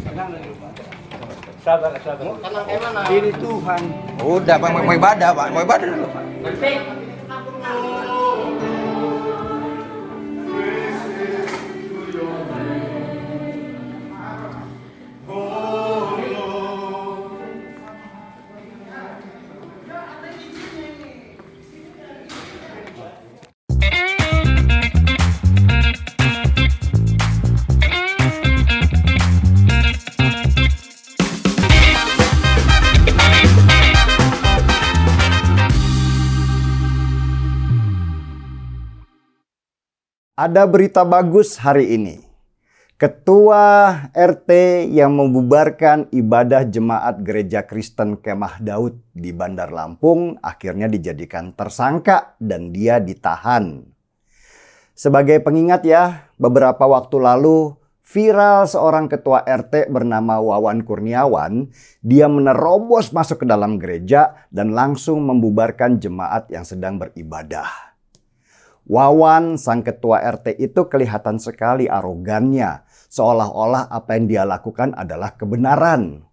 Sabar, sabar. Ini Tuhan. Udah, Pak, mau ibadah, Pak. Mau ibadah dulu, Pak. Ada berita bagus hari ini. Ketua RT yang membubarkan ibadah jemaat Gereja Kristen Kemah Daud di Bandar Lampung akhirnya dijadikan tersangka dan dia ditahan. Sebagai pengingat ya, beberapa waktu lalu viral seorang ketua RT bernama Wawan Kurniawan. Dia menerobos masuk ke dalam gereja dan langsung membubarkan jemaat yang sedang beribadah. Wawan, sang ketua RT itu kelihatan sekali arogannya, seolah-olah apa yang dia lakukan adalah kebenaran.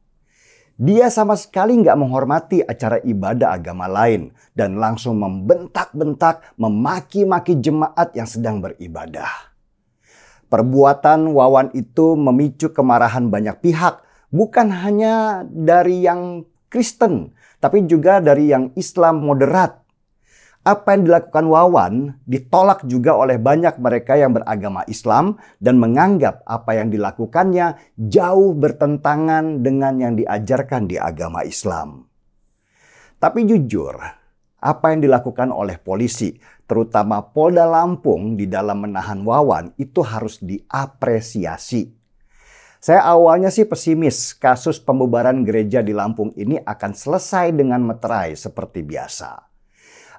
Dia sama sekali nggak menghormati acara ibadah agama lain dan langsung membentak-bentak, memaki-maki jemaat yang sedang beribadah. Perbuatan Wawan itu memicu kemarahan banyak pihak, bukan hanya dari yang Kristen, tapi juga dari yang Islam moderat. Apa yang dilakukan Wawan ditolak juga oleh banyak mereka yang beragama Islam dan menganggap apa yang dilakukannya jauh bertentangan dengan yang diajarkan di agama Islam. Tapi jujur, apa yang dilakukan oleh polisi, terutama Polda Lampung di dalam menahan Wawan itu harus diapresiasi. Saya awalnya sih pesimis kasus pembubaran gereja di Lampung ini akan selesai dengan meterai seperti biasa.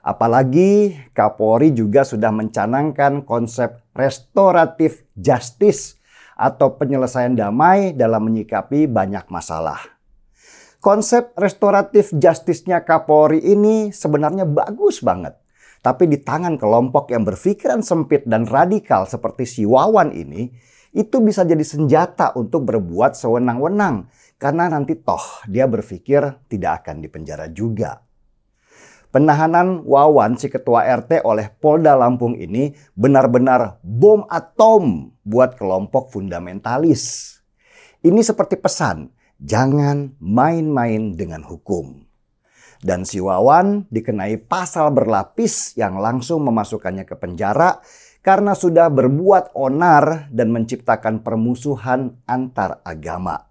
Apalagi Kapolri juga sudah mencanangkan konsep restoratif justice atau penyelesaian damai dalam menyikapi banyak masalah. Konsep restoratif justice-nya Kapolri ini sebenarnya bagus banget. Tapi di tangan kelompok yang berpikiran sempit dan radikal seperti si Wawan ini, itu bisa jadi senjata untuk berbuat sewenang-wenang. Karena nanti toh dia berpikir tidak akan dipenjara juga. Penahanan Wawan, si ketua RT oleh Polda Lampung ini benar-benar bom atom buat kelompok fundamentalis. Ini seperti pesan, jangan main-main dengan hukum. Dan si Wawan dikenai pasal berlapis yang langsung memasukkannya ke penjara karena sudah berbuat onar dan menciptakan permusuhan antar agama.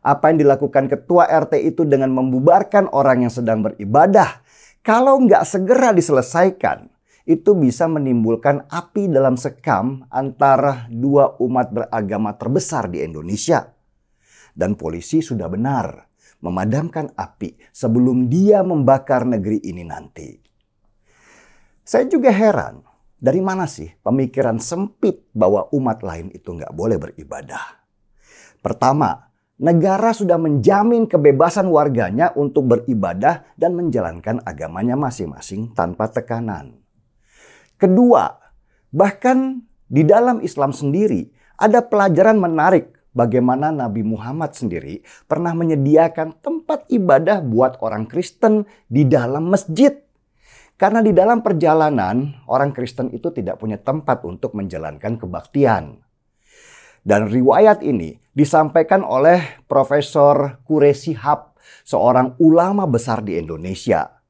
Apa yang dilakukan ketua RT itu dengan membubarkan orang yang sedang beribadah, kalau nggak segera diselesaikan, itu bisa menimbulkan api dalam sekam antara dua umat beragama terbesar di Indonesia. Dan polisi sudah benar memadamkan api sebelum dia membakar negeri ini nanti. Saya juga heran, dari mana sih pemikiran sempit bahwa umat lain itu nggak boleh beribadah? Pertama, negara sudah menjamin kebebasan warganya untuk beribadah dan menjalankan agamanya masing-masing tanpa tekanan. Kedua, bahkan di dalam Islam sendiri ada pelajaran menarik bagaimana Nabi Muhammad sendiri pernah menyediakan tempat ibadah buat orang Kristen di dalam masjid. Karena di dalam perjalanan orang Kristen itu tidak punya tempat untuk menjalankan kebaktian. Dan riwayat ini disampaikan oleh Profesor Quraish Shihab, seorang ulama besar di Indonesia.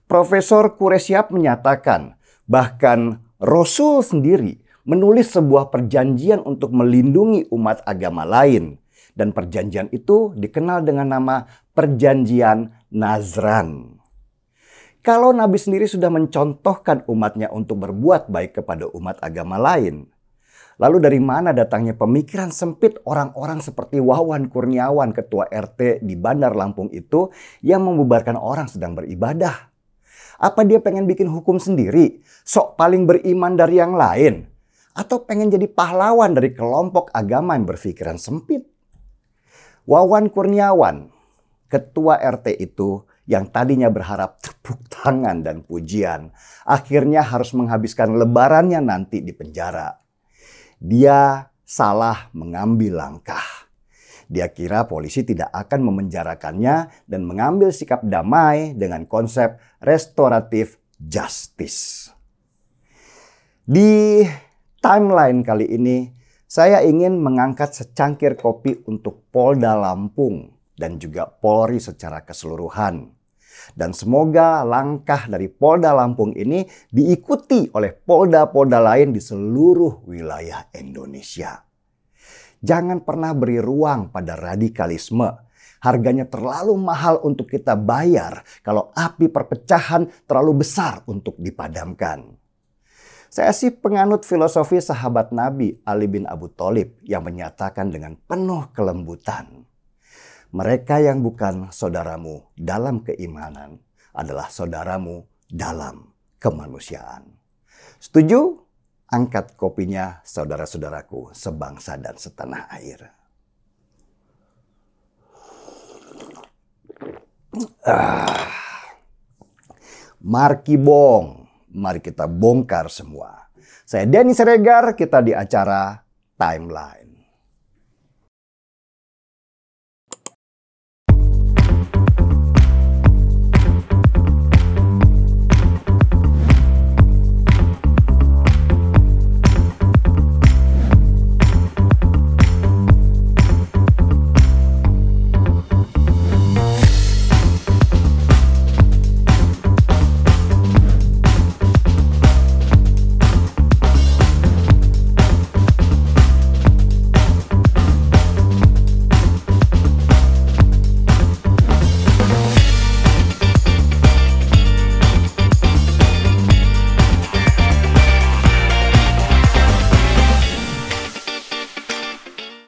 Profesor Quraish Shihab menyatakan bahkan Rasul sendiri menulis sebuah perjanjian untuk melindungi umat agama lain. Dan perjanjian itu dikenal dengan nama Perjanjian Nazran. Kalau Nabi sendiri sudah mencontohkan umatnya untuk berbuat baik kepada umat agama lain, lalu dari mana datangnya pemikiran sempit orang-orang seperti Wawan Kurniawan, ketua RT di Bandar Lampung itu yang membubarkan orang sedang beribadah? Apa dia pengen bikin hukum sendiri? Sok paling beriman dari yang lain? Atau pengen jadi pahlawan dari kelompok agama yang berpikiran sempit? Wawan Kurniawan, ketua RT itu yang tadinya berharap tepuk tangan dan pujian, akhirnya harus menghabiskan lebarannya nanti di penjara. Dia salah mengambil langkah. Dia kira polisi tidak akan memenjarakannya dan mengambil sikap damai dengan konsep restoratif justice. Di timeline kali ini, saya ingin mengangkat secangkir kopi untuk Polda Lampung dan juga Polri secara keseluruhan. Dan semoga langkah dari Polda Lampung ini diikuti oleh polda-polda lain di seluruh wilayah Indonesia. Jangan pernah beri ruang pada radikalisme. Harganya terlalu mahal untuk kita bayar kalau api perpecahan terlalu besar untuk dipadamkan. Saya sih penganut filosofi sahabat Nabi Ali bin Abu Thalib yang menyatakan dengan penuh kelembutan, mereka yang bukan saudaramu dalam keimanan adalah saudaramu dalam kemanusiaan. Setuju? Angkat kopinya saudara-saudaraku sebangsa dan setanah air. Markibong, mari kita bongkar semua. Saya Denny Siregar, kita di acara Timeline.